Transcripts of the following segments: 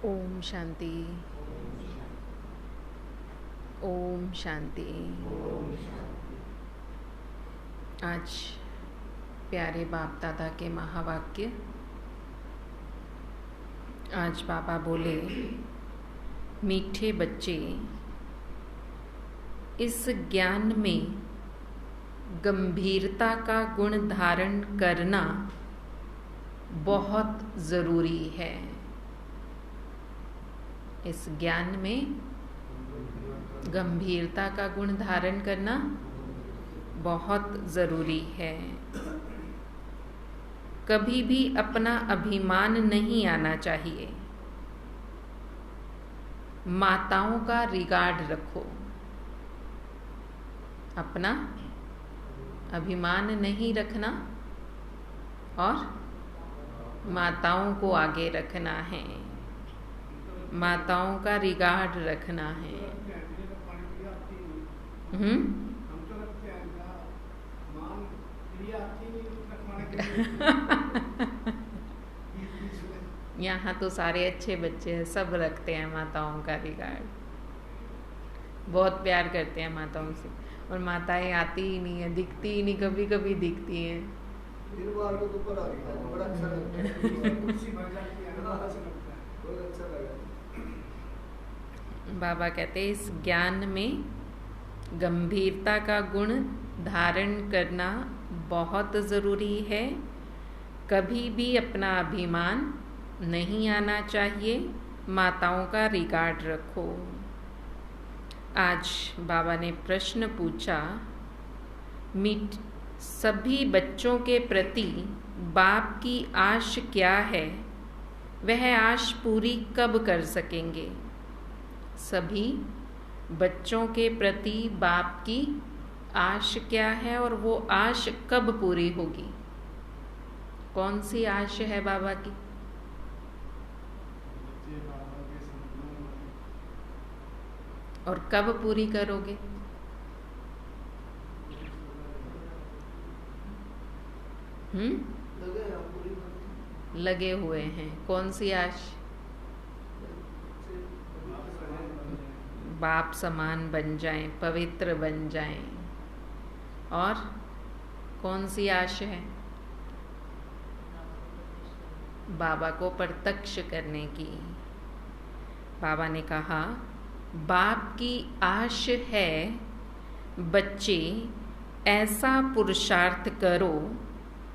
ओम शांति। ओम शांति। आज प्यारे बाप दादा के महावाक्य। आज बाबा बोले, मीठे बच्चे, इस ज्ञान में गंभीरता का गुण धारण करना बहुत ज़रूरी है। इस ज्ञान में गंभीरता का गुण धारण करना बहुत ज़रूरी है। कभी भी अपना अभिमान नहीं आना चाहिए। माताओं का रिगार्ड रखो। अपना अभिमान नहीं रखना और माताओं को आगे रखना है। माताओं का रिगार्ड रखना है। यहाँ तो सारे अच्छे बच्चे हैं, सब रखते हैं माताओं का रिगार्ड, बहुत प्यार करते हैं माताओं से। और माताएं आती ही नहीं है, दिखती ही नहीं, कभी कभी दिखती हैं। बाबा कहते हैं, इस ज्ञान में गंभीरता का गुण धारण करना बहुत ज़रूरी है। कभी भी अपना अभिमान नहीं आना चाहिए। माताओं का रिगार्ड रखो। आज बाबा ने प्रश्न पूछा, सभी बच्चों के प्रति बाप की आश क्या है? वह आश पूरी कब कर सकेंगे? सभी बच्चों के प्रति बाप की आश क्या है और वो आश कब पूरी होगी? कौन सी आश है बाबा की? और कब पूरी करोगे? लगे हुए हैं। कौन सी आश? बाप समान बन जाएं, पवित्र बन जाएं। और कौन सी आश है? बाबा को प्रत्यक्ष करने की। बाबा ने कहा, बाप की आश है बच्चे ऐसा पुरुषार्थ करो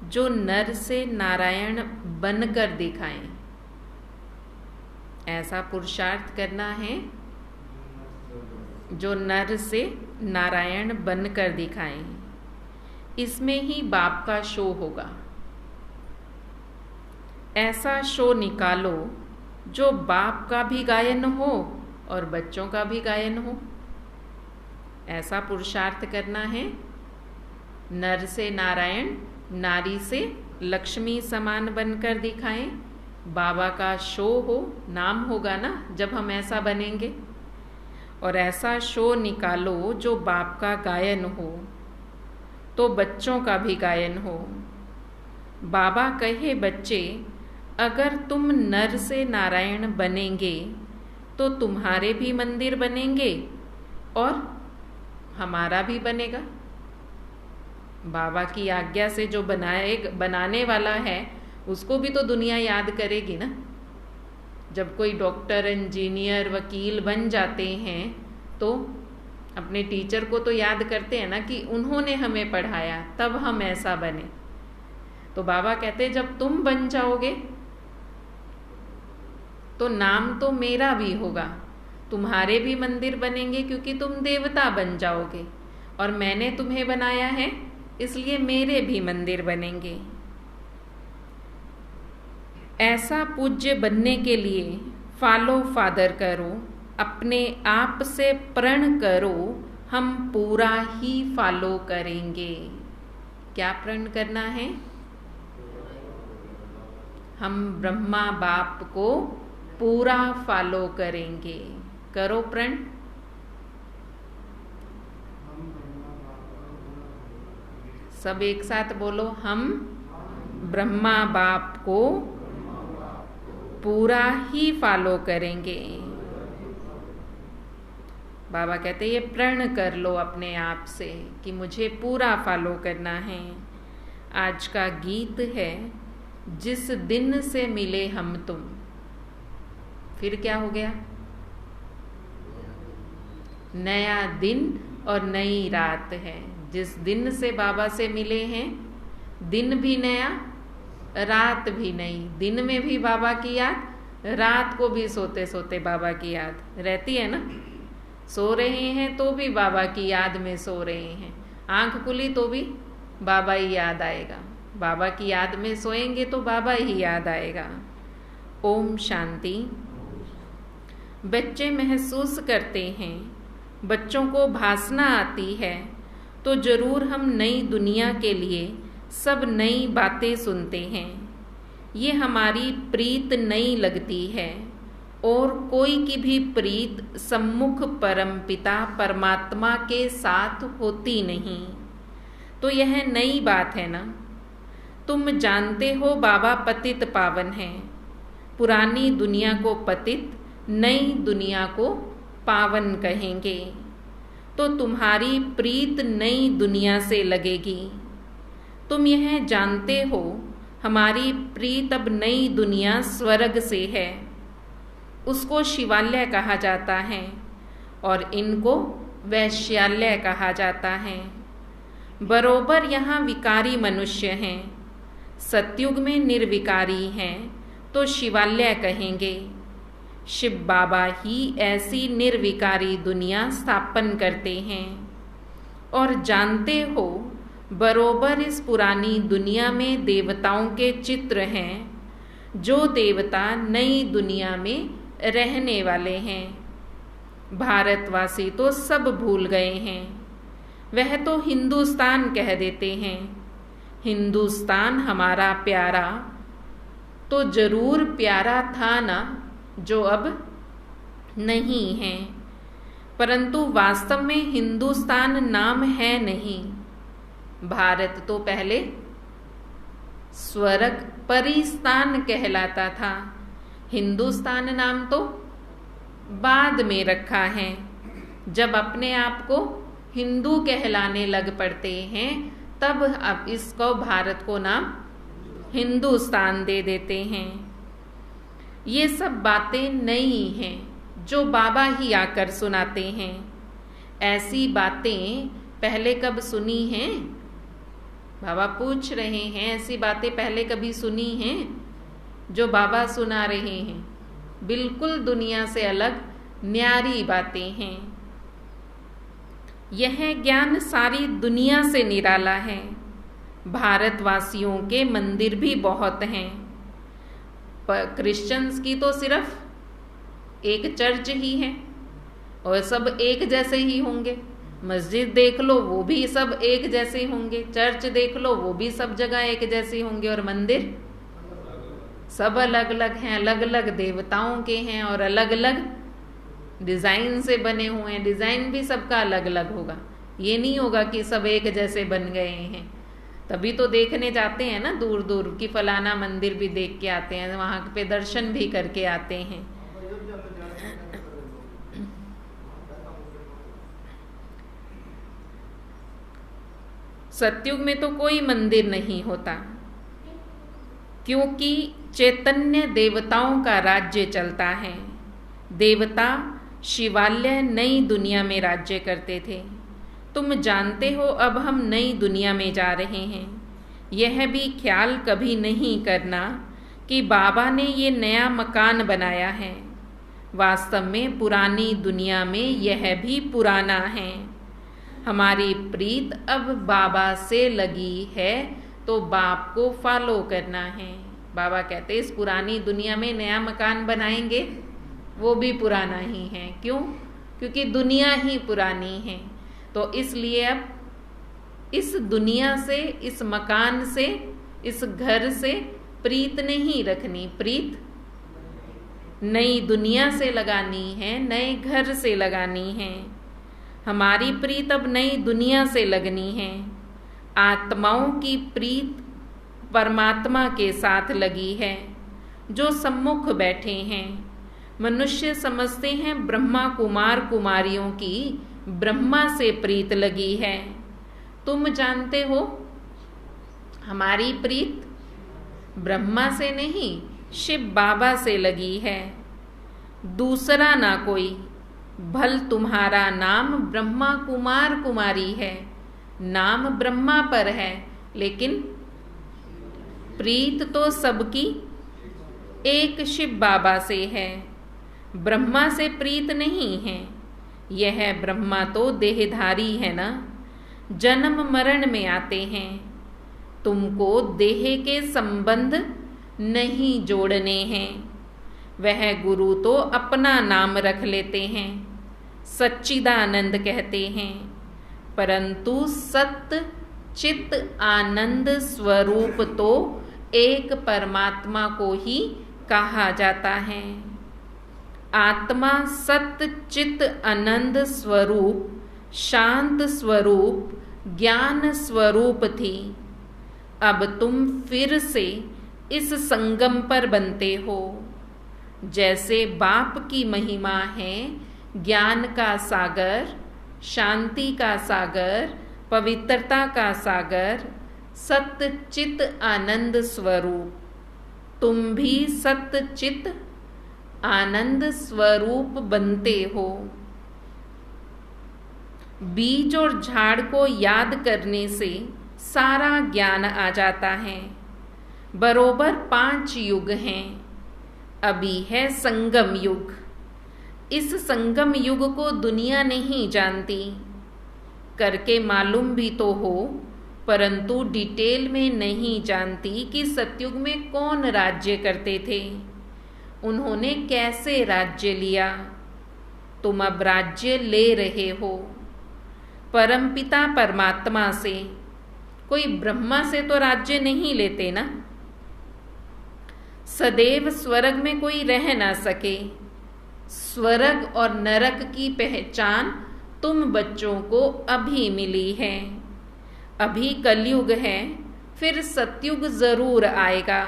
जो नर से नारायण बनकर दिखाएं। ऐसा पुरुषार्थ करना है जो नर से नारायण बनकर दिखाएं। इसमें ही बाप का शो होगा। ऐसा शो निकालो जो बाप का भी गायन हो और बच्चों का भी गायन हो। ऐसा पुरुषार्थ करना है, नर से नारायण, नारी से लक्ष्मी समान बनकर दिखाएं। बाबा का शो हो, नाम होगा ना जब हम ऐसा बनेंगे। और ऐसा शो निकालो जो बाप का गायन हो, तो बच्चों का भी गायन हो। बाबा कहे, बच्चे, अगर तुम नर से नारायण बनेंगे तो तुम्हारे भी मंदिर बनेंगे और हमारा भी बनेगा। बाबा की आज्ञा से जो बनाने वाला है उसको भी तो दुनिया याद करेगी ना। जब कोई डॉक्टर, इंजीनियर, वकील बन जाते हैं तो अपने टीचर को तो याद करते हैं ना कि उन्होंने हमें पढ़ाया, तब हम ऐसा बने। तो बाबा कहते, जब तुम बन जाओगे तो नाम तो मेरा भी होगा, तुम्हारे भी मंदिर बनेंगे, क्योंकि तुम देवता बन जाओगे और मैंने तुम्हें बनाया है, इसलिए मेरे भी मंदिर बनेंगे। ऐसा पूज्य बनने के लिए फॉलो फादर करो, अपने आप से प्रण करो, हम पूरा ही फॉलो करेंगे। क्या प्रण करना है? हम ब्रह्मा बाप को पूरा फॉलो करेंगे। करो प्रण। सब एक साथ बोलो, हम ब्रह्मा बाप को पूरा ही फॉलो करेंगे। बाबा कहते ये प्रण कर लो अपने आप से कि मुझे पूरा फॉलो करना है। आज का गीत है, जिस दिन से मिले हम तुम। फिर क्या हो गया? नया दिन और नई रात है। जिस दिन से बाबा से मिले हैं, दिन भी नया, रात भी नई। दिन में भी बाबा की याद, रात को भी सोते सोते बाबा की याद रहती है ना। सो रहे हैं तो भी बाबा की याद में सो रहे हैं, आंख खुली तो भी बाबा ही याद आएगा। बाबा की याद में सोएंगे तो बाबा ही याद आएगा। ओम शांति। बच्चे महसूस करते हैं, बच्चों को भासना आती है तो जरूर हम नई दुनिया के लिए सब नई बातें सुनते हैं। ये हमारी प्रीत नई लगती है और कोई की भी प्रीत सम्मुख परमपिता परमात्मा के साथ होती नहीं। तो यह नई बात है ना। तुम जानते हो बाबा पतित पावन है। पुरानी दुनिया को पतित, नई दुनिया को पावन कहेंगे। तो तुम्हारी प्रीत नई दुनिया से लगेगी। तुम यह जानते हो हमारी प्रीत अब नई दुनिया स्वर्ग से है। उसको शिवालय कहा जाता है और इनको वैश्यालय कहा जाता है। बरोबर यहाँ विकारी मनुष्य हैं। सतयुग में निर्विकारी हैं तो शिवालय कहेंगे। शिव बाबा ही ऐसी निर्विकारी दुनिया स्थापन करते हैं। और जानते हो बरोबर इस पुरानी दुनिया में देवताओं के चित्र हैं, जो देवता नई दुनिया में रहने वाले हैं। भारतवासी तो सब भूल गए हैं। वह तो हिंदुस्तान कह देते हैं। हिंदुस्तान हमारा प्यारा तो जरूर प्यारा था ना, जो अब नहीं है। परंतु वास्तव में हिंदुस्तान नाम है नहीं। भारत तो पहले स्वर्ग परिस्तान कहलाता था। हिंदुस्तान नाम तो बाद में रखा है। जब अपने आप को हिंदू कहलाने लग पड़ते हैं, तब अब इसको भारत को नाम हिंदुस्तान दे देते हैं। ये सब बातें नई हैं जो बाबा ही आकर सुनाते हैं। ऐसी बातें पहले कब सुनी हैं? बाबा पूछ रहे हैं, ऐसी बातें पहले कभी सुनी हैं जो बाबा सुना रहे हैं? बिल्कुल दुनिया से अलग न्यारी बातें हैं। यह ज्ञान सारी दुनिया से निराला है। भारतवासियों के मंदिर भी बहुत हैं, पर क्रिश्चियंस की तो सिर्फ एक चर्च ही है और सब एक जैसे ही होंगे। मस्जिद देख लो वो भी सब एक जैसे होंगे, चर्च देख लो वो भी सब जगह एक जैसे होंगे, और मंदिर सब अलग अलग हैं, अलग अलग देवताओं के हैं और अलग अलग डिज़ाइन से बने हुए हैं। डिज़ाइन भी सबका अलग अलग होगा, ये नहीं होगा कि सब एक जैसे बन गए हैं। तभी तो देखने जाते हैं ना दूर दूर कि फलाना मंदिर भी देख के आते हैं, वहाँ पे दर्शन भी करके आते हैं। सतयुग में तो कोई मंदिर नहीं होता, क्योंकि चैतन्य देवताओं का राज्य चलता है। देवता शिवालय नई दुनिया में राज्य करते थे। तुम जानते हो अब हम नई दुनिया में जा रहे हैं। यह भी ख्याल कभी नहीं करना कि बाबा ने ये नया मकान बनाया है। वास्तव में पुरानी दुनिया में यह भी पुराना है। हमारी प्रीत अब बाबा से लगी है तो बाप को फॉलो करना है। बाबा कहते इस पुरानी दुनिया में नया मकान बनाएंगे, वो भी पुराना ही है। क्यों? क्योंकि दुनिया ही पुरानी है। तो इसलिए अब इस दुनिया से, इस मकान से, इस घर से प्रीत नहीं रखनी। प्रीत नई दुनिया से लगानी है, नए घर से लगानी है। हमारी प्रीत अब नई दुनिया से लगनी है। आत्माओं की प्रीत परमात्मा के साथ लगी है जो सम्मुख बैठे हैं। मनुष्य समझते हैं ब्रह्मा कुमार कुमारियों की ब्रह्मा से प्रीत लगी है। तुम जानते हो हमारी प्रीत ब्रह्मा से नहीं, शिव बाबा से लगी है, दूसरा ना कोई। भल तुम्हारा नाम ब्रह्मा कुमार कुमारी है, नाम ब्रह्मा पर है, लेकिन प्रीत तो सबकी एक शिव बाबा से है, ब्रह्मा से प्रीत नहीं है। यह ब्रह्मा तो देहधारी है ना, जन्म मरण में आते हैं। तुमको देह के संबंध नहीं जोड़ने हैं। वह गुरु तो अपना नाम रख लेते हैं, सच्चिदानंद कहते हैं, परंतु सत्य चित आनंद स्वरूप तो एक परमात्मा को ही कहा जाता है। आत्मा सत्य चित आनंद स्वरूप, शांत स्वरूप, ज्ञान स्वरूप थी। अब तुम फिर से इस संगम पर बनते हो। जैसे बाप की महिमा है ज्ञान का सागर, शांति का सागर, पवित्रता का सागर, सत्य चित आनंद स्वरूप, तुम भी सत्य चित आनंद स्वरूप बनते हो। बीज और झाड़ को याद करने से सारा ज्ञान आ जाता है। बरोबर 5 युग हैं। अभी है संगम युग। इस संगम युग को दुनिया नहीं जानती, करके मालूम भी तो हो, परंतु डिटेल में नहीं जानती कि सतयुग में कौन राज्य करते थे, उन्होंने कैसे राज्य लिया। तुम अब राज्य ले रहे हो परमपिता परमात्मा से, कोई ब्रह्मा से तो राज्य नहीं लेते ना। सदैव स्वर्ग में कोई रह ना सके। स्वर्ग और नरक की पहचान तुम बच्चों को अभी मिली है। अभी कलयुग है, फिर सतयुग जरूर आएगा,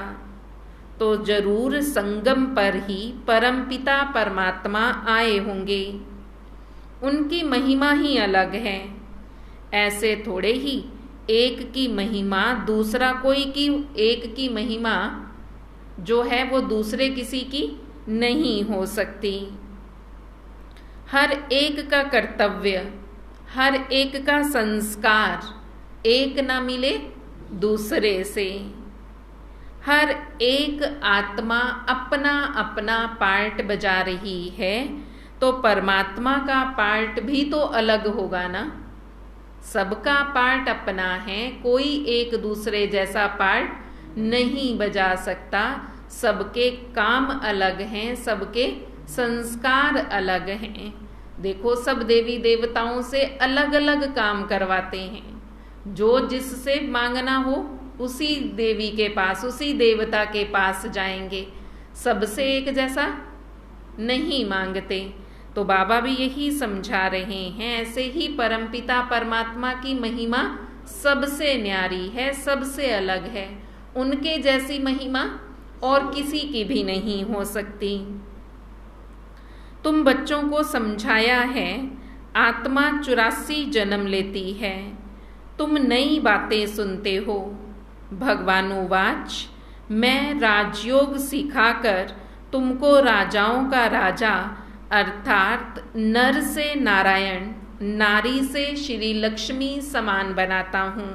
तो जरूर संगम पर ही परमपिता परमात्मा आए होंगे। उनकी महिमा ही अलग है। ऐसे थोड़े ही एक की महिमा दूसरा कोई की, एक की महिमा जो है वो दूसरे किसी की नहीं हो सकती। हर एक का कर्तव्य, हर एक का संस्कार एक ना मिले दूसरे से। हर एक आत्मा अपना अपना पार्ट बजा रही है, तो परमात्मा का पार्ट भी तो अलग होगा ना। सबका पार्ट अपना है, कोई एक दूसरे जैसा पार्ट नहीं बजा सकता। सबके काम अलग हैं, सबके संस्कार अलग हैं। देखो, सब देवी देवताओं से अलग अलग काम करवाते हैं। जो जिससे मांगना हो उसी देवी के पास, उसी देवता के पास जाएंगे, सबसे एक जैसा नहीं मांगते। तो बाबा भी यही समझा रहे हैं। ऐसे ही परमपिता परमात्मा की महिमा सबसे न्यारी है, सबसे अलग है। उनके जैसी महिमा और किसी की भी नहीं हो सकती। तुम बच्चों को समझाया है आत्मा 84 जन्म लेती है। तुम नई बातें सुनते हो। भगवानुवाच, मैं राजयोग सिखाकर तुमको राजाओं का राजा अर्थात नर से नारायण, नारी से श्री लक्ष्मी समान बनाता हूँ।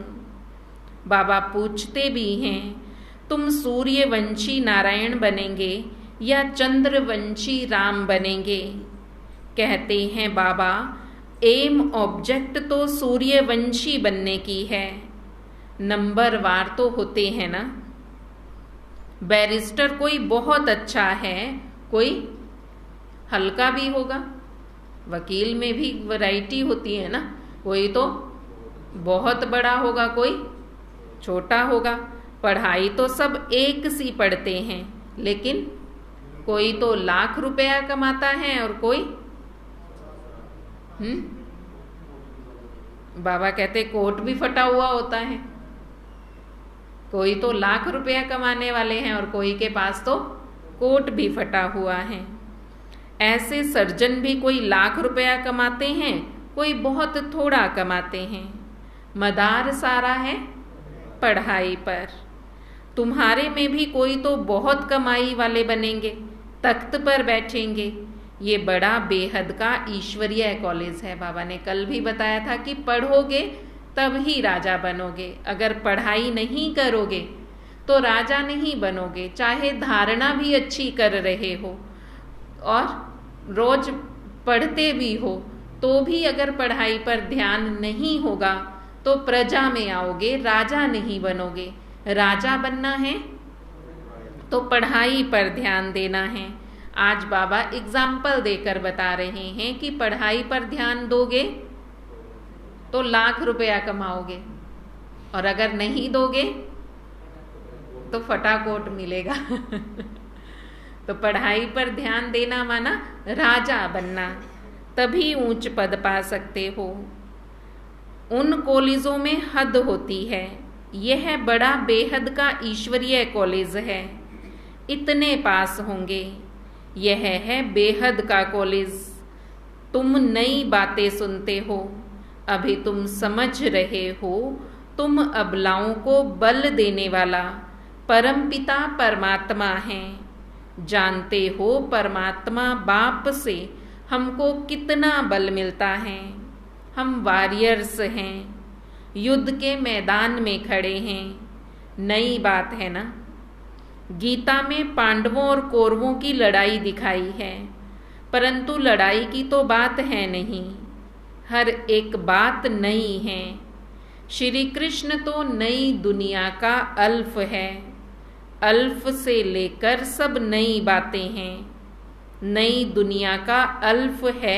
बाबा पूछते भी हैं, तुम सूर्यवंशी नारायण बनेंगे या चंद्रवंशी राम बनेंगे? कहते हैं बाबा, एम ऑब्जेक्ट तो सूर्यवंशी बनने की है। नंबर वार तो होते हैं ना। बैरिस्टर कोई बहुत अच्छा है, कोई हल्का भी होगा। वकील में भी वैरायटी होती है ना, कोई तो बहुत बड़ा होगा, कोई छोटा होगा। पढ़ाई तो सब एक सी पढ़ते हैं, लेकिन कोई तो लाख रुपया कमाता है और कोई बाबा कहते कोट भी फटा हुआ होता है। कोई तो लाख रुपया कमाने वाले हैं और कोई के पास तो कोट भी फटा हुआ है। ऐसे सर्जन भी कोई लाख रुपया कमाते हैं, कोई बहुत थोड़ा कमाते हैं। मदार सारा है पढ़ाई पर। तुम्हारे में भी कोई तो बहुत कमाई वाले बनेंगे, तख्त पर बैठेंगे। ये बड़ा बेहद का ईश्वरीय कॉलेज है। बाबा ने कल भी बताया था कि पढ़ोगे तब ही राजा बनोगे। अगर पढ़ाई नहीं करोगे तो राजा नहीं बनोगे। चाहे धारणा भी अच्छी कर रहे हो और रोज पढ़ते भी हो, तो भी अगर पढ़ाई पर ध्यान नहीं होगा तो प्रजा में आओगे, राजा नहीं बनोगे। राजा बनना है तो पढ़ाई पर ध्यान देना है। आज बाबा एग्जाम्पल देकर बता रहे हैं कि पढ़ाई पर ध्यान दोगे तो लाख रुपया कमाओगे, और अगर नहीं दोगे तो फटा कोट मिलेगा। तो पढ़ाई पर ध्यान देना माना राजा बनना, तभी ऊंच पद पा सकते हो। उन कॉलेजों में हद होती है। यह बड़ा बेहद का ईश्वरीय कॉलेज है, इतने पास होंगे। यह है बेहद का कॉलेज। तुम नई बातें सुनते हो, अभी तुम समझ रहे हो। तुम अबलाओं को बल देने वाला परमपिता परमात्मा है। जानते हो परमात्मा बाप से हमको कितना बल मिलता है। हम वॉरियर्स हैं, युद्ध के मैदान में खड़े हैं। नई बात है ना। गीता में पांडवों और कौरवों की लड़ाई दिखाई है, परंतु लड़ाई की तो बात है नहीं। हर एक बात नई है। श्री कृष्ण तो नई दुनिया का अल्फ है। अल्फ से लेकर सब नई बातें हैं। नई दुनिया का अल्फ है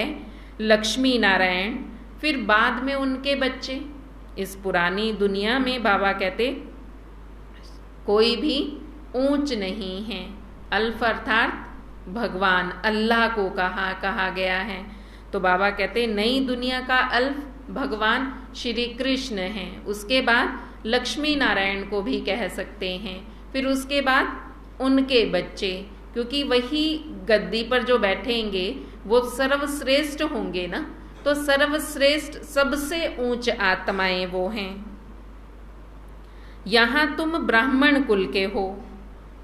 लक्ष्मी नारायण, फिर बाद में उनके बच्चे। इस पुरानी दुनिया में बाबा कहते कोई भी ऊंच नहीं है। अल्फ अर्थात भगवान अल्लाह को कहा गया है। तो बाबा कहते नई दुनिया का अल्फ भगवान श्री कृष्ण हैं। उसके बाद लक्ष्मी नारायण को भी कह सकते हैं, फिर उसके बाद उनके बच्चे, क्योंकि वही गद्दी पर जो बैठेंगे वो सर्वश्रेष्ठ होंगे ना। तो सर्वश्रेष्ठ सबसे ऊंच आत्माएं वो हैं। यहां तुम ब्राह्मण कुल के हो।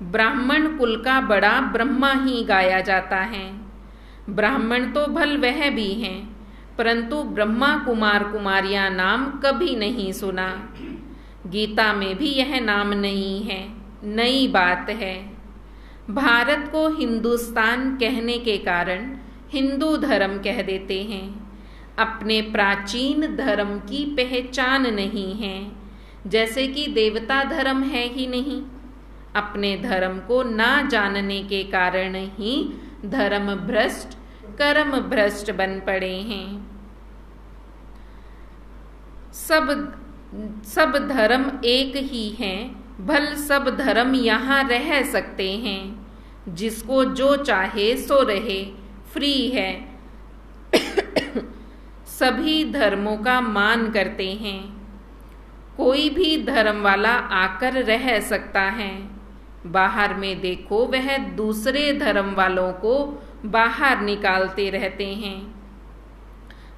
ब्राह्मण कुल का बड़ा ब्रह्मा ही गाया जाता है। ब्राह्मण तो भल वह भी हैं, परंतु ब्रह्मा कुमार कुमारियां नाम कभी नहीं सुना। गीता में भी यह नाम नहीं है, नई बात है। भारत को हिंदुस्तान कहने के कारण हिंदू धर्म कह देते हैं। अपने प्राचीन धर्म की पहचान नहीं है, जैसे कि देवता धर्म है ही नहीं। अपने धर्म को ना जानने के कारण ही धर्म भ्रष्ट कर्म भ्रष्ट बन पड़े हैं। सब धर्म एक ही हैं, भल सब धर्म यहाँ रह सकते हैं। जिसको जो चाहे सो रहे, फ्री है। सभी धर्मों का मान करते हैं। कोई भी धर्म वाला आकर रह सकता है। बाहर में देखो, वह दूसरे धर्म वालों को बाहर निकालते रहते हैं।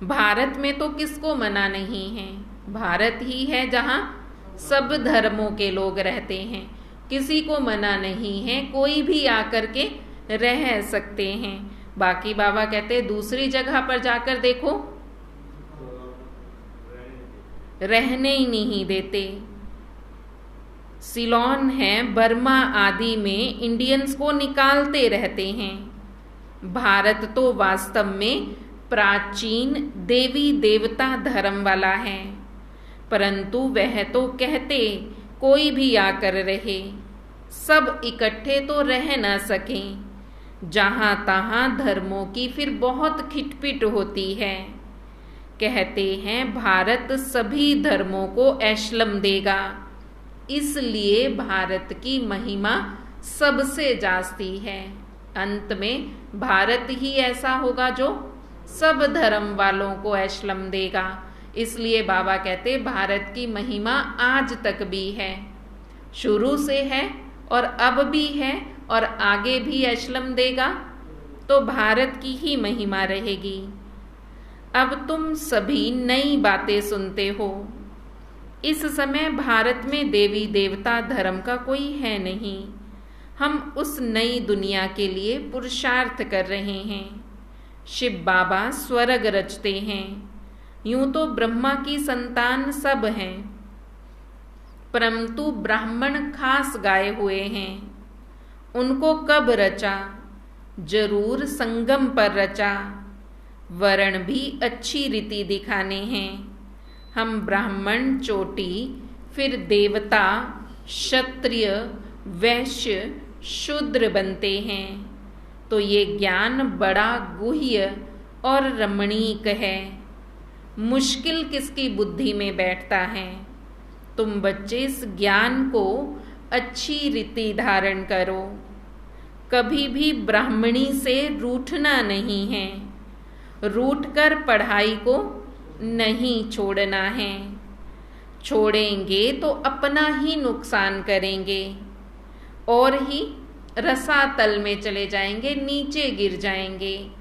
भारत में तो किसको मना नहीं है। भारत ही है जहाँ सब धर्मों के लोग रहते हैं, किसी को मना नहीं है। कोई भी आकर के रह सकते हैं। बाकी बाबा कहते दूसरी जगह पर जाकर देखो, रहने ही नहीं देते। सिलोन है, बर्मा आदि में इंडियंस को निकालते रहते हैं। भारत तो वास्तव में प्राचीन देवी देवता धर्म वाला है, परंतु वह तो कहते कोई भी आकर रहे, सब इकट्ठे तो रह न सकें। जहाँ तहाँ धर्मों की फिर बहुत खिटपिट होती है। कहते हैं भारत सभी धर्मों को एशलम देगा, इसलिए भारत की महिमा सबसे जास्ती है। अंत में भारत ही ऐसा होगा जो सब धर्म वालों को एशलम देगा। इसलिए बाबा कहते भारत की महिमा आज तक भी है, शुरू से है और अब भी है और आगे भी अश्लम देगा तो भारत की ही महिमा रहेगी। अब तुम सभी नई बातें सुनते हो। इस समय भारत में देवी देवता धर्म का कोई है नहीं। हम उस नई दुनिया के लिए पुरुषार्थ कर रहे हैं। शिव बाबा स्वर्ग रचते हैं। यूं तो ब्रह्मा की संतान सब हैं, परंतु ब्राह्मण खास गाए हुए हैं। उनको कब रचा? जरूर संगम पर रचा। वर्ण भी अच्छी रीति दिखाने हैं। हम ब्राह्मण चोटी, फिर देवता, क्षत्रिय, वैश्य, शूद्र बनते हैं। तो ये ज्ञान बड़ा गुह्य और रमणीक है। मुश्किल किसकी बुद्धि में बैठता है। तुम बच्चे इस ज्ञान को अच्छी रीति धारण करो। कभी भी ब्राह्मणी से रूठना नहीं है। रूठकर पढ़ाई को नहीं छोड़ना है। छोड़ेंगे तो अपना ही नुकसान करेंगे और ही रसातल में चले जाएंगे, नीचे गिर जाएंगे।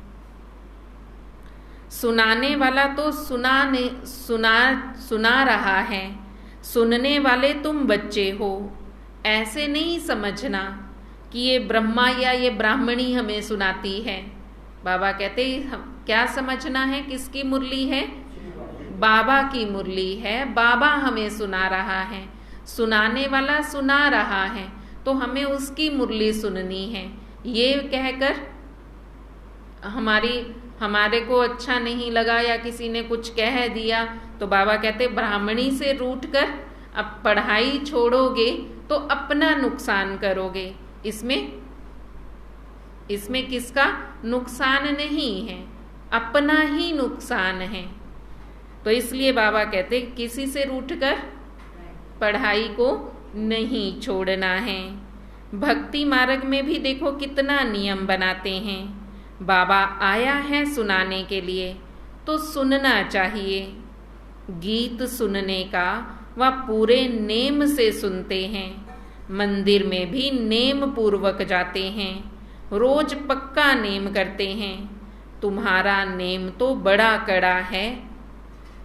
सुनाने वाला तो सुना रहा है, सुनने वाले तुम बच्चे हो। ऐसे नहीं समझना कि ये ब्रह्मा या ये ब्राह्मणी हमें सुनाती है। बाबा कहते क्या समझना है, किसकी मुरली है? बाबा की मुरली है। बाबा हमें सुना रहा है, सुनाने वाला सुना रहा है, तो हमें उसकी मुरली सुननी है। ये कहकर हमारे को अच्छा नहीं लगा या किसी ने कुछ कह दिया तो बाबा कहते ब्राह्मणी से रूठकर अब पढ़ाई छोड़ोगे तो अपना नुकसान करोगे। इसमें किसका नुकसान नहीं है, अपना ही नुकसान है। तो इसलिए बाबा कहते किसी से रूठकर पढ़ाई को नहीं छोड़ना है। भक्ति मार्ग में भी देखो कितना नियम बनाते हैं। बाबा आया है सुनाने के लिए तो सुनना चाहिए। गीत सुनने का वह पूरे नेम से सुनते हैं। मंदिर में भी नेम पूर्वक जाते हैं। रोज पक्का नेम करते हैं। तुम्हारा नेम तो बड़ा कड़ा है।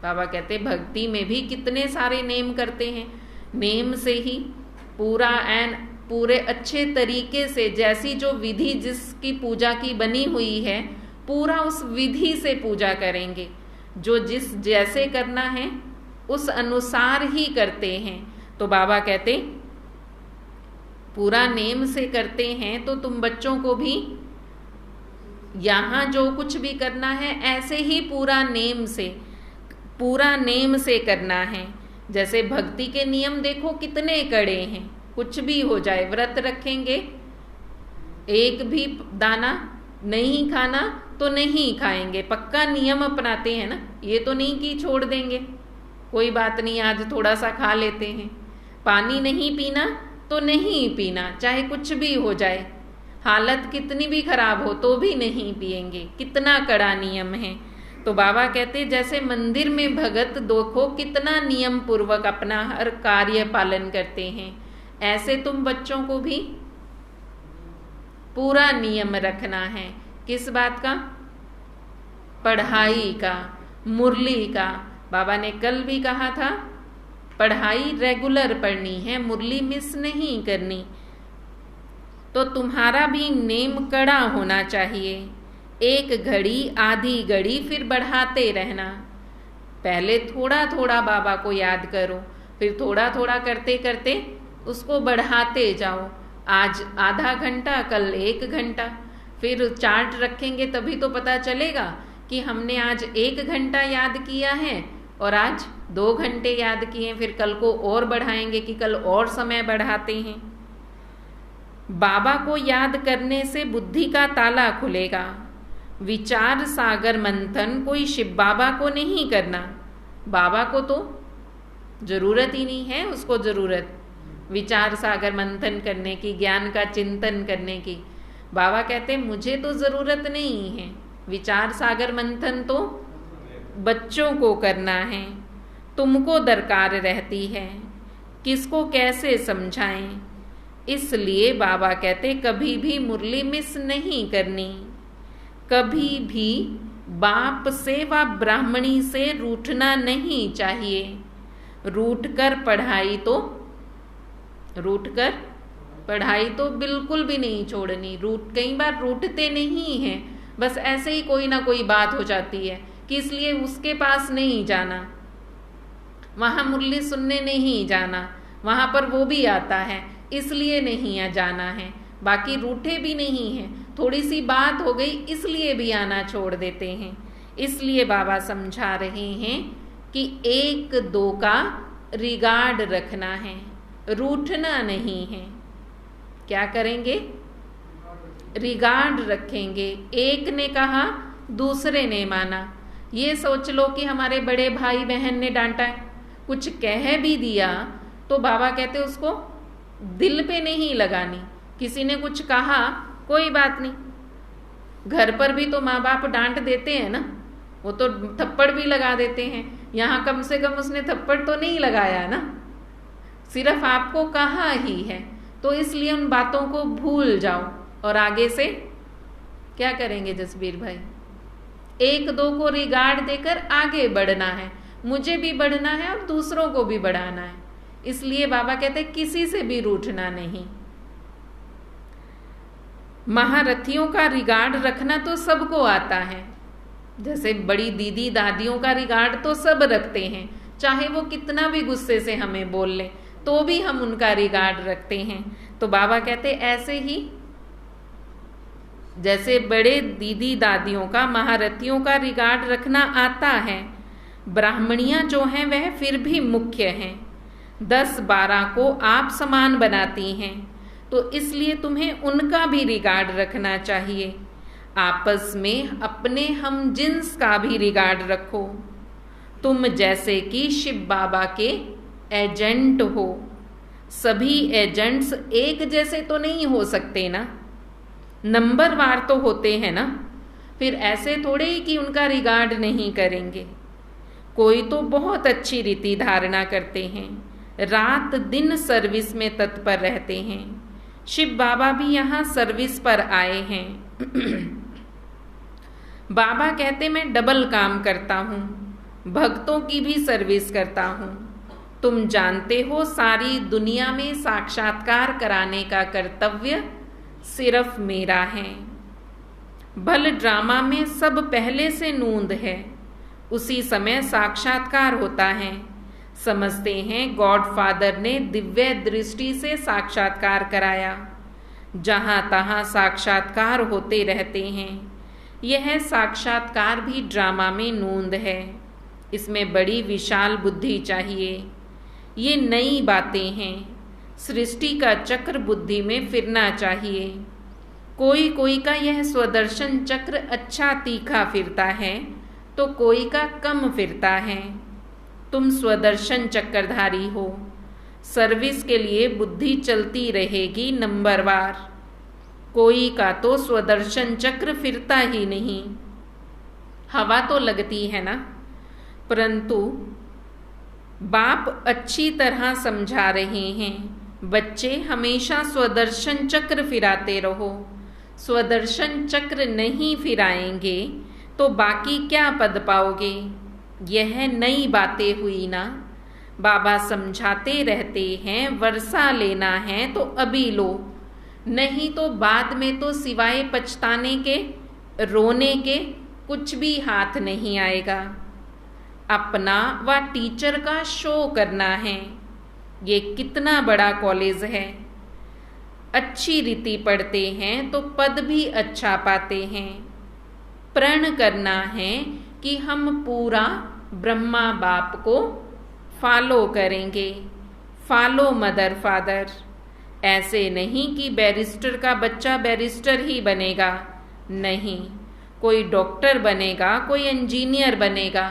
बाबा कहते भक्ति में भी कितने सारे नेम करते हैं। नेम से ही पूरे अच्छे तरीके से, जैसी जो विधि जिसकी पूजा की बनी हुई है, पूरा उस विधि से पूजा करेंगे। जो जैसे करना है उस अनुसार ही करते हैं। तो बाबा कहते पूरा नेम से करते हैं। तो तुम बच्चों को भी यहाँ जो कुछ भी करना है ऐसे ही पूरा नेम से करना है। जैसे भक्ति के नियम देखो कितने कड़े हैं। कुछ भी हो जाए, व्रत रखेंगे, एक भी दाना नहीं खाना तो नहीं खाएंगे, पक्का नियम अपनाते हैं ना। ये तो नहीं कि छोड़ देंगे, कोई बात नहीं आज थोड़ा सा खा लेते हैं। पानी नहीं पीना तो नहीं पीना, चाहे कुछ भी हो जाए, हालत कितनी भी खराब हो तो भी नहीं पिएंगे। कितना कड़ा नियम है। तो बाबा कहते जैसे मंदिर में भगत देखो कितना नियम पूर्वक अपना हर कार्य पालन करते हैं, ऐसे तुम बच्चों को भी पूरा नियम रखना है। किस बात का? पढ़ाई का, मुरली का। बाबा ने कल भी कहा था पढ़ाई रेगुलर पढ़नी है, मुरली मिस नहीं करनी। तो तुम्हारा भी नेम कड़ा होना चाहिए। एक घड़ी, आधी घड़ी, फिर बढ़ाते रहना। पहले थोड़ा थोड़ा बाबा को याद करो, फिर थोड़ा थोड़ा करते करते उसको बढ़ाते जाओ। आज आधा घंटा, कल 1 घंटा, फिर चार्ट रखेंगे तभी तो पता चलेगा कि हमने आज 1 घंटा याद किया है और आज 2 घंटे याद किए। फिर कल को और बढ़ाएंगे कि कल और समय बढ़ाते हैं। बाबा को याद करने से बुद्धि का ताला खुलेगा। विचार सागर मंथन कोई शिव बाबा को नहीं करना। बाबा को तो जरूरत ही नहीं है, उसको जरूरत विचार सागर मंथन करने की, ज्ञान का चिंतन करने की। बाबा कहते मुझे तो जरूरत नहीं है। विचार सागर मंथन तो बच्चों को करना है, तुमको दरकार रहती है। किसको कैसे समझाएं, इसलिए बाबा कहते कभी भी मुरली मिस नहीं करनी, कभी भी बाप से व ब्राह्मणी से रूठना नहीं चाहिए। रूठकर पढ़ाई तो बिल्कुल भी नहीं छोड़नी। कई बार रूठते नहीं हैं, बस ऐसे ही कोई ना कोई बात हो जाती है कि इसलिए उसके पास नहीं जाना, वहाँ मुरली सुनने नहीं जाना, वहाँ पर वो भी आता है इसलिए नहीं जाना है। बाकी रूठे भी नहीं हैं, थोड़ी सी बात हो गई इसलिए भी आना छोड़ देते हैं। इसलिए बाबा समझा रहे हैं कि 1-2 का रिगार्ड रखना है, रूठना नहीं है। क्या करेंगे? रिगार्ड रखेंगे। एक ने कहा दूसरे ने माना। ये सोच लो कि हमारे बड़े भाई बहन ने डांटा है, कुछ कह भी दिया तो बाबा कहते उसको दिल पे नहीं लगानी। किसी ने कुछ कहा कोई बात नहीं, घर पर भी तो माँ बाप डांट देते हैं ना, वो तो थप्पड़ भी लगा देते हैं। यहाँ कम से कम उसने थप्पड़ तो नहीं लगाया ना, सिर्फ आपको कहा ही है। तो इसलिए उन बातों को भूल जाओ और आगे से क्या करेंगे जसबीर भाई? 1-2 को रिगार्ड देकर आगे बढ़ना है। मुझे भी बढ़ना है और दूसरों को भी बढ़ाना है। इसलिए बाबा कहते किसी से भी रूठना नहीं। महारथियों का रिगार्ड रखना तो सबको आता है, जैसे बड़ी दीदी दादियों का रिगार्ड तो सब रखते हैं, चाहे वो कितना भी गुस्से से हमें बोल ले तो भी हम उनका रिगार्ड रखते हैं। तो बाबा कहते ऐसे ही जैसे बड़े दीदी दादियों का, महारथियों का रिगार्ड रखना आता है, ब्राह्मणियां जो हैं वह फिर भी मुख्य हैं। 10-12 को आप समान बनाती हैं, तो इसलिए तुम्हें उनका भी रिगार्ड रखना चाहिए। आपस में अपने हम जिन्स का भी रिगार्ड रखो। तुम जैसे कि शिव बाबा के एजेंट हो। सभी एजेंट्स एक जैसे तो नहीं हो सकते ना, नंबरवार तो होते हैं ना। फिर ऐसे थोड़े ही कि उनका रिगार्ड नहीं करेंगे। कोई तो बहुत अच्छी रीति धारणा करते हैं, रात दिन सर्विस में तत्पर रहते हैं। शिव बाबा भी यहाँ सर्विस पर आए हैं। बाबा कहते मैं डबल काम करता हूँ, भक्तों की भी सर्विस करता हूँ। तुम जानते हो सारी दुनिया में साक्षात्कार कराने का कर्तव्य सिर्फ मेरा है। भल ड्रामा में सब पहले से नूंद है, उसी समय साक्षात्कार होता है। समझते हैं गॉडफादर ने दिव्य दृष्टि से साक्षात्कार कराया। जहाँ तहाँ साक्षात्कार होते रहते हैं। यह साक्षात्कार भी ड्रामा में नूंद है, इसमें बड़ी विशाल बुद्धि चाहिए। ये नई बातें हैं, सृष्टि का चक्र बुद्धि में फिरना चाहिए। कोई कोई का यह स्वदर्शन चक्र अच्छा तीखा फिरता है तो कोई का कम फिरता है। तुम स्वदर्शन चक्रधारी हो, सर्विस के लिए बुद्धि चलती रहेगी नंबरवार। कोई का तो स्वदर्शन चक्र फिरता ही नहीं, हवा तो लगती है ना। परंतु बाप अच्छी तरह समझा रहे हैं, बच्चे हमेशा स्वदर्शन चक्र फिराते रहो। स्वदर्शन चक्र नहीं फिराएंगे तो बाकी क्या पद पाओगे? यह नई बातें हुई ना। बाबा समझाते रहते हैं वर्षा लेना है तो अभी लो, नहीं तो बाद में तो सिवाय पछताने के, रोने के कुछ भी हाथ नहीं आएगा। अपना व टीचर का शो करना है। ये कितना बड़ा कॉलेज है, अच्छी रीति पढ़ते हैं तो पद भी अच्छा पाते हैं। प्रण करना है कि हम पूरा ब्रह्मा बाप को फॉलो करेंगे, फॉलो मदर फादर। ऐसे नहीं कि बैरिस्टर का बच्चा बैरिस्टर ही बनेगा, नहीं, कोई डॉक्टर बनेगा, कोई इंजीनियर बनेगा,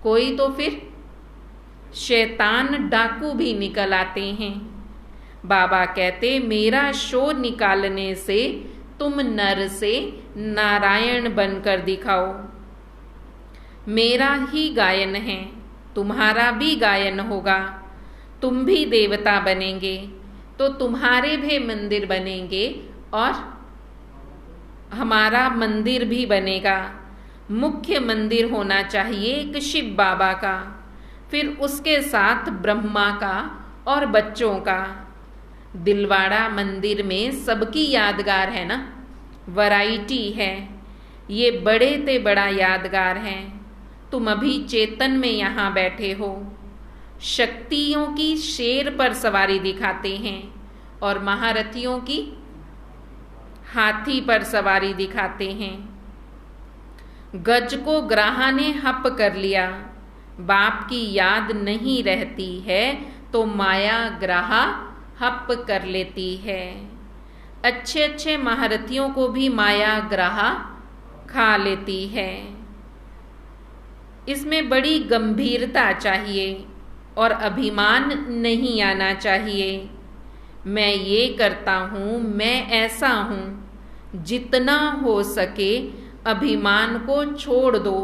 कोई तो फिर शैतान डाकू भी निकल आते हैं। बाबा कहते मेरा शो निकालने से तुम नर से नारायण बनकर दिखाओ। मेरा ही गायन है, तुम्हारा भी गायन होगा, तुम भी देवता बनेंगे। तो तुम्हारे भी मंदिर बनेंगे और हमारा मंदिर भी बनेगा। मुख्य मंदिर होना चाहिए एक शिव बाबा का, फिर उसके साथ ब्रह्मा का और बच्चों का। दिलवाड़ा मंदिर में सबकी यादगार है ना, वैरायटी है। ये बड़े ते बड़ा यादगार है। तुम अभी चेतन में यहाँ बैठे हो। शक्तियों की शेर पर सवारी दिखाते हैं और महारथियों की हाथी पर सवारी दिखाते हैं। गज को ग्राहा ने हप कर लिया। बाप की याद नहीं रहती है तो माया ग्राहा हप कर लेती है। अच्छे अच्छे महारथियों को भी माया ग्राहा खा लेती है। इसमें बड़ी गंभीरता चाहिए और अभिमान नहीं आना चाहिए। मैं ये करता हूँ, मैं ऐसा हूँ। जितना हो सके अभिमान को छोड़ दो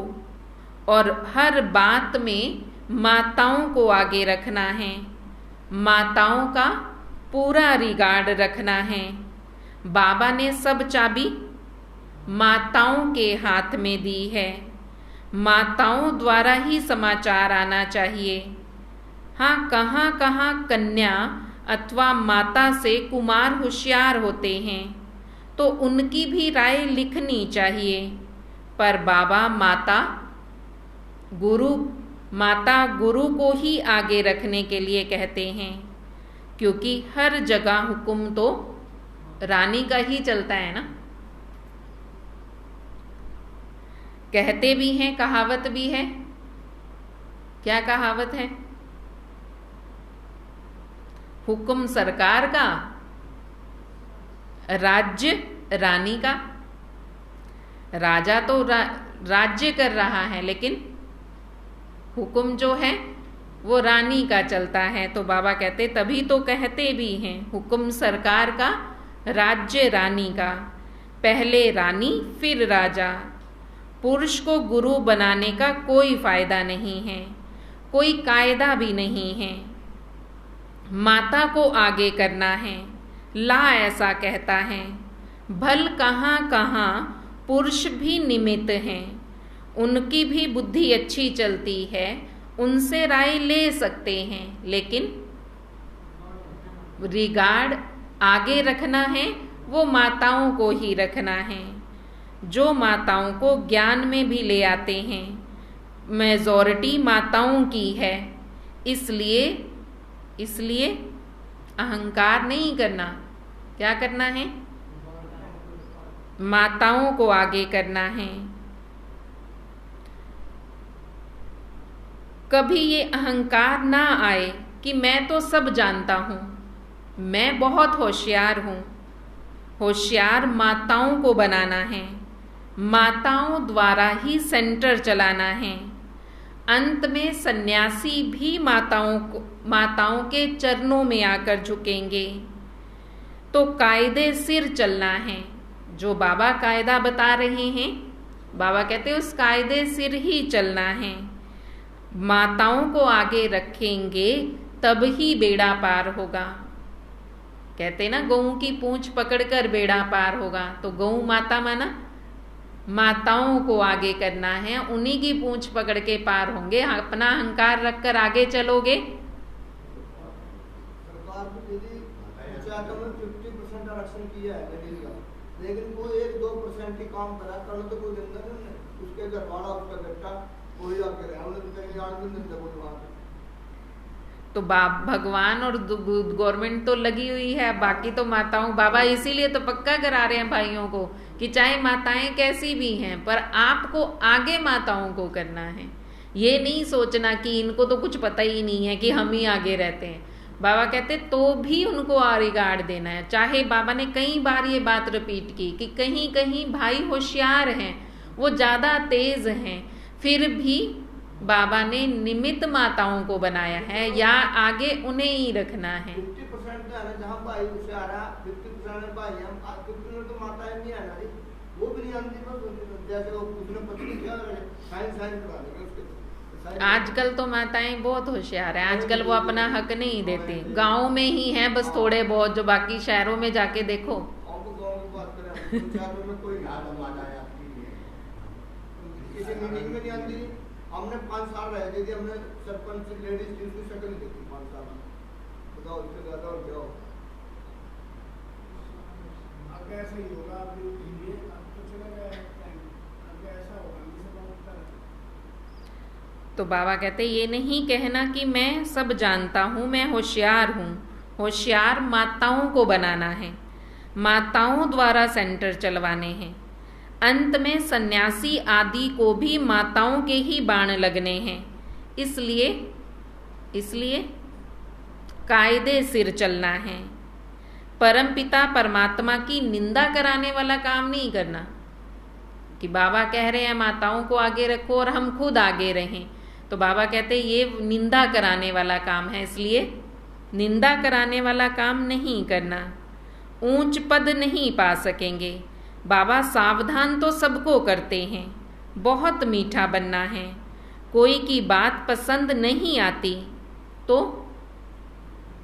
और हर बात में माताओं को आगे रखना है। माताओं का पूरा रिगार्ड रखना है। बाबा ने सब चाबी माताओं के हाथ में दी है। माताओं द्वारा ही समाचार आना चाहिए। हाँ, कहाँ कहाँ कन्या अथवा माता से कुमार होशियार होते हैं तो उनकी भी राय लिखनी चाहिए, पर बाबा माता गुरु को ही आगे रखने के लिए कहते हैं, क्योंकि हर जगह हुक्म तो रानी का ही चलता है ना। कहते भी हैं, कहावत भी है। क्या कहावत है? हुक्म सरकार का, राज्य रानी का। राजा तो राज्य कर रहा है, लेकिन हुक्म जो है वो रानी का चलता है। तो बाबा कहते, तभी तो कहते भी हैं, हुक्म सरकार का, राज्य रानी का। पहले रानी फिर राजा। पुरुष को गुरु बनाने का कोई फायदा नहीं है, कोई कायदा भी नहीं है। माता को आगे करना है। ला ऐसा कहता है, भल कहाँ कहाँ पुरुष भी निमित्त हैं। उनकी भी बुद्धि अच्छी चलती है, उनसे राय ले सकते हैं, लेकिन रिगार्ड आगे रखना है वो माताओं को ही रखना है, जो माताओं को ज्ञान में भी ले आते हैं। मेजॉरिटी माताओं की है, इसलिए अहंकार नहीं करना। क्या करना है? माताओं को आगे करना है। कभी ये अहंकार ना आए कि मैं तो सब जानता हूँ, मैं बहुत होशियार हूँ। होशियार माताओं को बनाना है, माताओं द्वारा ही सेंटर चलाना है। अंत में सन्यासी भी माताओं के चरणों में आकर झुकेंगे। तो कायदे सिर चलना है। जो बाबा कायदा बता रहे हैं, बाबा कहते हैं उस कायदे सिर ही चलना है। माताओं को आगे रखेंगे तब ही बेड़ा पार होगा। कहते ना, गऊ की पूंछ पकड़कर बेड़ा पार होगा। तो गऊ माता माना माताओं को आगे करना है, उन्हीं की पूंछ पकड़ के पार होंगे। अपना अहंकार रखकर आगे चलोगे। सरकार को यदि 50% आरक्षण किया है लेडीज का, लेकिन वो 1-2% ही काम करा, कल तो कोई दिन नहीं, उसके घर वाला, उसका बेटा कोई आगे रहा, उन्हें तो कहीं जान नहीं देते कोई वहां। तो भगवान और गवर्नमेंट तो लगी हुई है, बाकी तो माताओं, बाबा इसीलिए तो पक्का करा रहे हैं भाइयों को कि चाहे माताएं कैसी भी हैं, पर आपको आगे माताओं को करना है। ये नहीं सोचना कि इनको तो कुछ पता ही नहीं है कि हम ही आगे रहते हैं। बाबा कहते तो भी उनको रिगार्ड देना है। चाहे बाबा ने कई बार ये बात रिपीट की कि कहीं कहीं भाई होशियार हैं, वो ज़्यादा तेज हैं, फिर भी बाबा ने निमित्त माताओं को बनाया है, या आगे उन्हें ही रखना है। 50% है जहाँ भाई होशियार है, 50% भाई हम 50% तो माताएं नहीं है ना, वो भी नहीं आती। बस जैसे वो उसने पत्नी क्या साइंस करा देंगे उसके आजकल तो माताएं बहुत होशियार है, आजकल वो अपना हक नहीं देती। गाँव में ही है बस थोड़े बहुत, जो बाकी शहरों में जाके देखो। आपको गाँव की बात करें, पंचायतों में कोई किसी मीटिंग में नहीं आती। हमने 5 साल रह गए थे, हमने सरपंच लेडीज की उसकी शक्ल नहीं देखी 5 साल में। बताओ उससे ज्यादा और क्या हो। अब ऐसा ही होगा, अब तो चला गया टाइम, अब ऐसा होगा नहीं सब होता है। तो बाबा कहते ये नहीं कहना कि मैं सब जानता हूँ, मैं होशियार हूँ। होशियार माताओं को बनाना है, माताओं द्वारा सेंटर चलवाने हैं। अंत में सन्यासी आदि को भी माताओं के ही बाण लगने हैं। इसलिए कायदे सिर चलना है। परमपिता परमात्मा की निंदा कराने वाला काम नहीं करना कि बाबा कह रहे हैं माताओं को आगे रखो और हम खुद आगे रहें। तो बाबा कहते ये निंदा कराने वाला काम है, इसलिए निंदा कराने वाला काम नहीं करना। ऊंच पद नहीं पा सकेंगे। बाबा सावधान तो सबको करते हैं, बहुत मीठा बनना है। कोई की बात पसंद नहीं आती तो,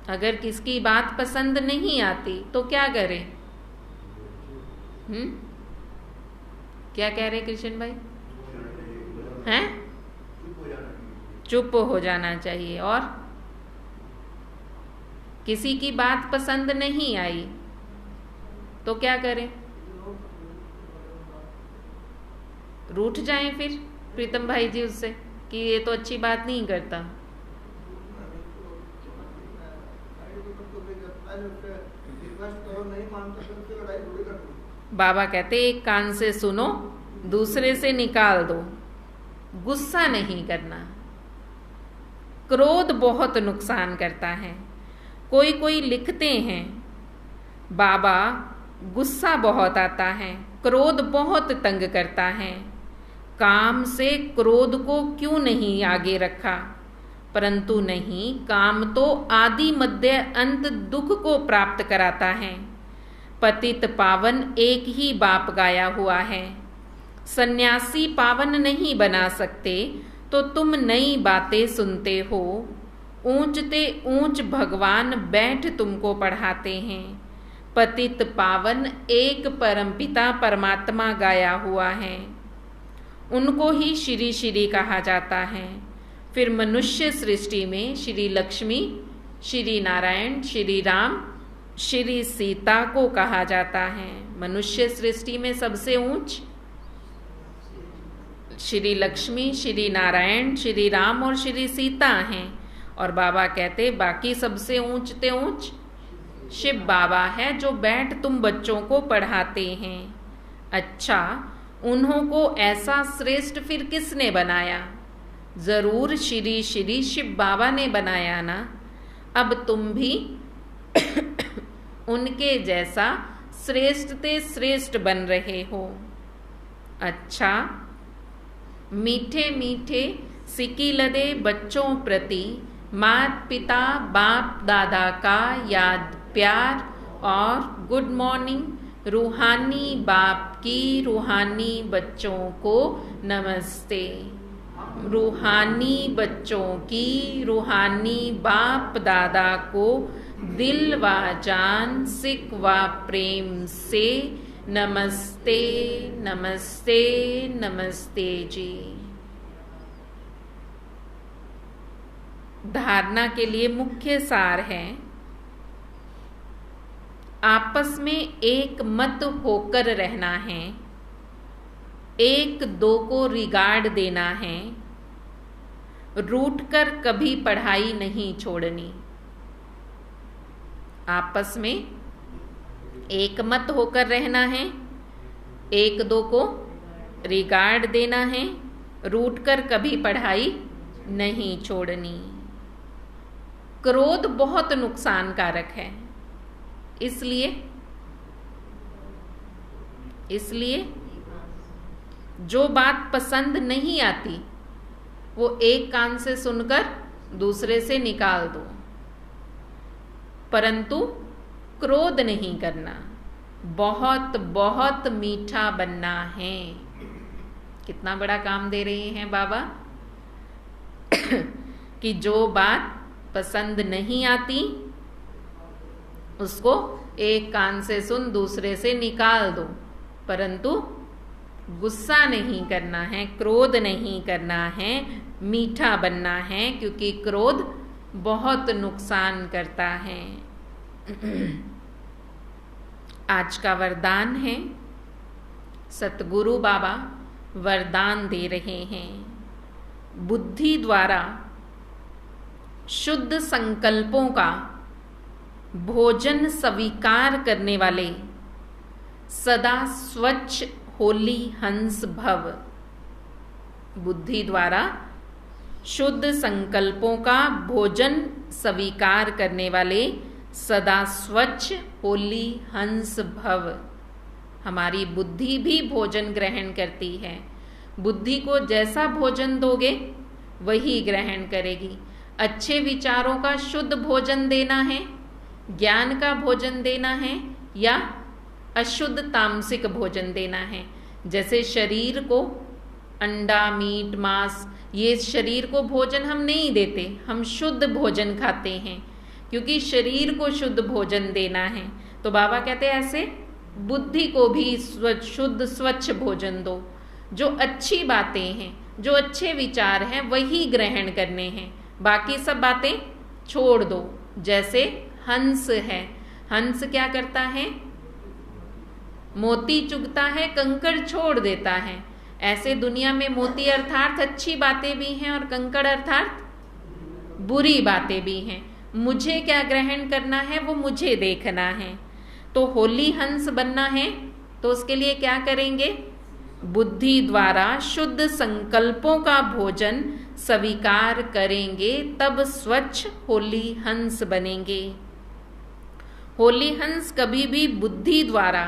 अगर किसकी बात पसंद नहीं आती तो क्या करें? क्या कह रहे कृष्ण भाई? हैं? चुप हो जाना चाहिए। और किसी की बात पसंद नहीं आई तो क्या करें? रूठ जाएं फिर प्रीतम भाई जी उससे कि ये तो अच्छी बात नहीं करता। बाबा कहते एक कान से सुनो, दूसरे से निकाल दो। गुस्सा नहीं करना। क्रोध बहुत नुकसान करता है। कोई लिखते हैं बाबा गुस्सा बहुत आता है, क्रोध बहुत तंग करता है। काम से क्रोध को क्यों नहीं आगे रखा? परंतु नहीं, काम तो आदि मध्य अंत दुख को प्राप्त कराता है। पतित पावन एक ही बाप गाया हुआ है। सन्यासी पावन नहीं बना सकते तो तुम नई बातें सुनते हो। ऊंचते ऊंच भगवान बैठ तुमको पढ़ाते हैं। पतित पावन एक परमपिता परमात्मा गाया हुआ है, उनको ही श्री श्री कहा जाता है। फिर मनुष्य सृष्टि में श्री लक्ष्मी, श्री नारायण, श्री राम, श्री सीता को कहा जाता है। मनुष्य सृष्टि में सबसे ऊंच श्री लक्ष्मी, श्री नारायण, श्री राम और श्री सीता हैं। और बाबा कहते बाकी सबसे ऊंचते ऊंच शिव बाबा है, जो बैठ तुम बच्चों को पढ़ाते हैं। अच्छा, उन्हों को ऐसा श्रेष्ठ फिर किसने बनाया? जरूर श्री श्री शिव बाबा ने बनाया ना। अब तुम भी उनके जैसा श्रेष्ठ ते श्रेष्ठ बन रहे हो। अच्छा, मीठे मीठे सिकी लदे बच्चों प्रति मात पिता बाप दादा का याद प्यार और गुड मॉर्निंग। रूहानी बाप की रूहानी बच्चों को नमस्ते। रूहानी बच्चों की रूहानी बाप दादा को दिल व जान सिक व प्रेम से नमस्ते नमस्ते नमस्ते जी। धारणा के लिए मुख्य सार है, आपस में एक मत होकर रहना है, एक दो को रिगार्ड देना है, रूठ कर कभी पढ़ाई नहीं छोड़नी। आपस में एक मत होकर रहना है, एक दो को रिगार्ड देना है, रूठ कर कभी पढ़ाई नहीं छोड़नी। क्रोध बहुत नुकसानकारक है, इसलिए जो बात पसंद नहीं आती वो एक कान से सुनकर दूसरे से निकाल दो, परंतु क्रोध नहीं करना। बहुत बहुत मीठा बनना है। कितना बड़ा काम दे रहे हैं बाबा। कि जो बात पसंद नहीं आती उसको एक कान से सुन दूसरे से निकाल दो, परंतु गुस्सा नहीं करना है, क्रोध नहीं करना है, मीठा बनना है, क्योंकि क्रोध बहुत नुकसान करता है। आज का वरदान है, सतगुरु बाबा वरदान दे रहे हैं, बुद्धि द्वारा शुद्ध संकल्पों का भोजन स्वीकार करने वाले सदा स्वच्छ होली हंस भव। बुद्धि द्वारा शुद्ध संकल्पों का भोजन स्वीकार करने वाले सदा स्वच्छ होली हंस भव। हमारी बुद्धि भी भोजन ग्रहण करती है। बुद्धि को जैसा भोजन दोगे वही ग्रहण करेगी। अच्छे विचारों का शुद्ध भोजन देना है, ज्ञान का भोजन देना है, या अशुद्ध तामसिक भोजन देना है। जैसे शरीर को अंडा, मीट, मांस, ये शरीर को भोजन हम नहीं देते, हम शुद्ध भोजन खाते हैं, क्योंकि शरीर को शुद्ध भोजन देना है। तो बाबा कहते हैं ऐसे बुद्धि को भी शुद्ध स्वच्छ भोजन दो। जो अच्छी बातें हैं, जो अच्छे विचार हैं, वही ग्रहण करने हैं, बाकी सब बातें छोड़ दो। जैसे हंस है, हंस क्या करता है? मोती चुगता है, कंकड़ छोड़ देता है। ऐसे दुनिया में मोती अर्थात अच्छी बातें भी हैं और कंकड़ अर्थात बुरी बातें भी हैं। मुझे क्या ग्रहण करना है वो मुझे देखना है। तो होली हंस बनना है तो उसके लिए क्या करेंगे? बुद्धि द्वारा शुद्ध संकल्पों का भोजन स्वीकार करेंगे, तब स्वच्छ होली हंस बनेंगे। होली हंस कभी भी बुद्धि द्वारा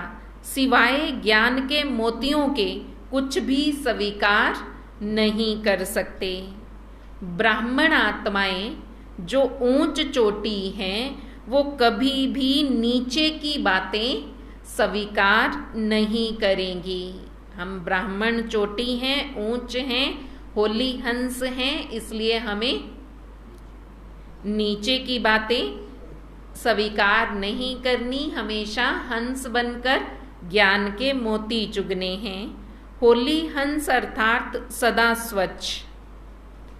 सिवाय ज्ञान के मोतियों के कुछ भी स्वीकार नहीं कर सकते। ब्राह्मण आत्माएं जो ऊंच चोटी हैं वो कभी भी नीचे की बातें स्वीकार नहीं करेंगी। हम ब्राह्मण चोटी हैं, ऊंच हैं, होली हंस हैं, इसलिए हमें नीचे की बातें स्वीकार नहीं करनी, हमेशा हंस बनकर ज्ञान के मोती चुगने हैं। होली हंस अर्थात सदा स्वच्छ,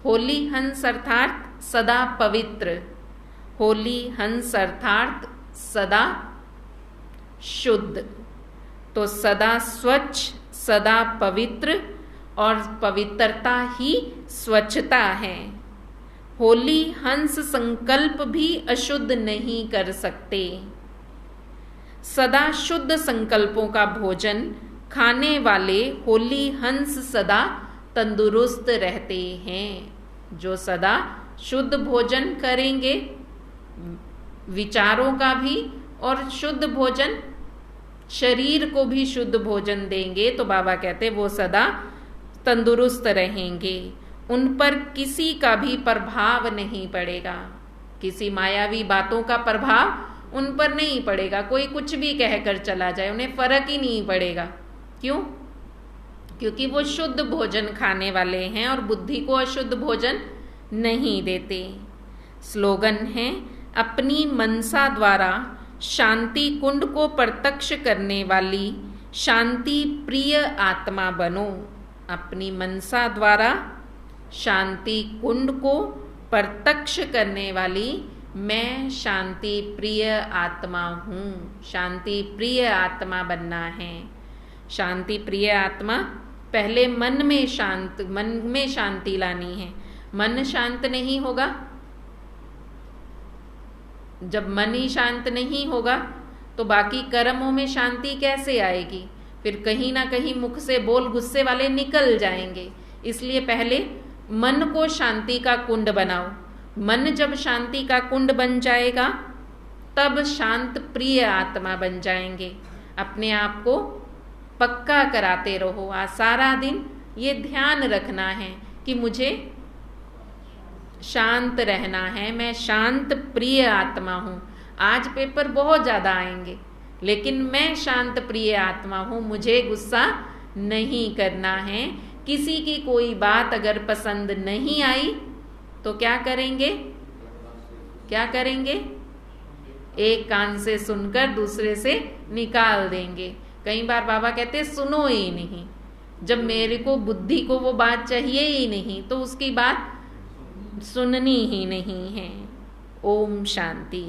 होली हंस अर्थात सदा पवित्र, होली हंस अर्थात सदा शुद्ध। तो सदा स्वच्छ, सदा पवित्र, और पवित्रता ही स्वच्छता है। होली हंस संकल्प भी अशुद्ध नहीं कर सकते। सदा शुद्ध संकल्पों का भोजन खाने वाले होली हंस सदा तंदुरुस्त रहते हैं। जो सदा शुद्ध भोजन करेंगे, विचारों का भी और शुद्ध भोजन, शरीर को भी शुद्ध भोजन देंगे, तो बाबा कहते वो सदा तंदुरुस्त रहेंगे। उन पर किसी का भी प्रभाव नहीं पड़ेगा, किसी मायावी बातों का प्रभाव उन पर नहीं पड़ेगा। कोई कुछ भी कहकर चला जाए, उन्हें फर्क ही नहीं पड़ेगा। क्यों? क्योंकि वो शुद्ध भोजन खाने वाले हैं और बुद्धि को अशुद्ध भोजन नहीं देते। स्लोगन है, अपनी मनसा द्वारा शांति कुंड को प्रत्यक्ष करने वाली शांति प्रिय आत्मा बनो। अपनी मनसा द्वारा शांति कुंड को प्रत्यक्ष करने वाली मैं शांति प्रिय आत्मा हूँ। शांति प्रिय आत्मा बनना है। शांति प्रिय आत्मा, पहले मन में शांति लानी है। मन शांत नहीं होगा, जब मन ही शांत नहीं होगा तो बाकी कर्मों में शांति कैसे आएगी? फिर कहीं ना कहीं मुख से बोल गुस्से वाले निकल जाएंगे। इसलिए पहले मन को शांति का कुंड बनाओ। मन जब शांति का कुंड बन जाएगा तब शांत प्रिय आत्मा बन जाएंगे। अपने आप को पक्का कराते रहो। आज सारा दिन ये ध्यान रखना है कि मुझे शांत रहना है, मैं शांत प्रिय आत्मा हूँ। आज पेपर बहुत ज़्यादा आएंगे, लेकिन मैं शांत प्रिय आत्मा हूँ, मुझे गुस्सा नहीं करना है। किसी की कोई बात अगर पसंद नहीं आई तो क्या करेंगे? क्या करेंगे? एक कान से सुनकर दूसरे से निकाल देंगे। कई बार बाबा कहते हैं सुनो ही नहीं, जब मेरे को बुद्धि को वो बात चाहिए ही नहीं तो उसकी बात सुननी ही नहीं है। ओम शांति।